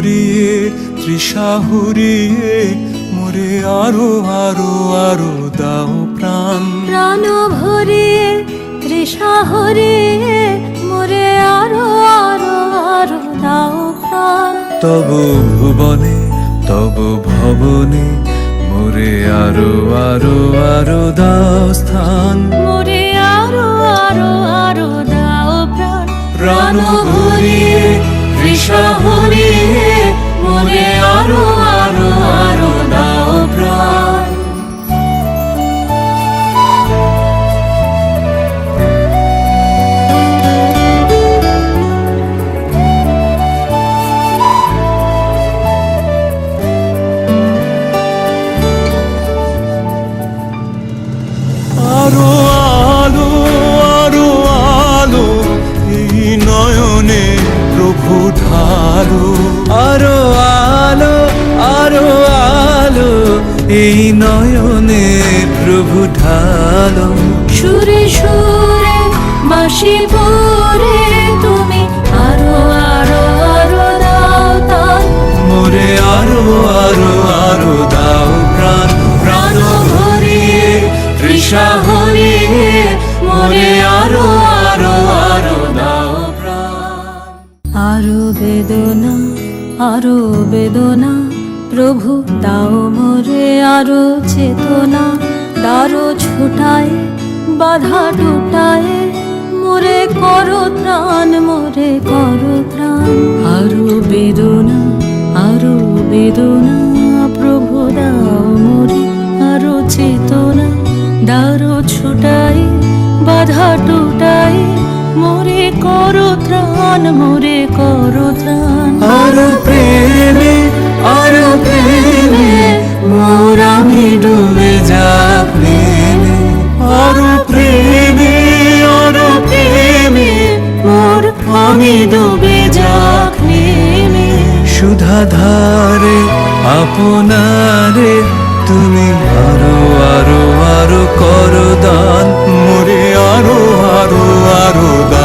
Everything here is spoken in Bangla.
ভরিয়ে তৃষা হরিয়ে মোরে আরো আরো আরো দাও প্রাণ। প্রাণ ভরিয়ে তৃষা হরিয়ে মোরে আরো আরো আরো দাও প্রাণ। তব ভুবনে তব ভবনে মোরে আরো আরো আরো দাও স্থান। মোরে আরো আরো আরো দাও প্রাণ। প্রাণ ভরিয়ে তৃষা হরিয়ে মোরে আরো আরো আরো দাও প্রাণ। আরো আলো আরো আলো এই নয়নে প্রভু ঢালো। আরো আলো আরো আলো এই নয়নে প্রভু ঢালো। সুরে সুরে বাঁশি পরে তুমি আরো আরো আরো দাও তান। মোরে আরো আরো আরো দাও প্রাণ। প্রাণ ভরিয়ে তৃষা হরিয়ে মোরে আরো আরো আরো দাও প্রাণ। আরো বেদনা আরো বেদনা প্রভু দাও মোরে আরো চেতনা। দারো ছোটায় বাধা টুটায় মোরে করো ত্রাণ মোরে করো ত্রাণ। আরো বেদনা প্রভু দাও মোরে আরো চেতনা। দারো ছোটায় বাধা টুটায় মোরে করো ত্রাণ মোরে করো ত্রাণ। আরো প্রেমে মোর আমি ডুবে যাব প্রেমে। আরো প্রেমে মোর আমি ডুবে যাব প্রেমে। সুধা ধারে আপনারে তুমি আরো আরো আরো করো দান। মোরে আরো আরো আরো দান।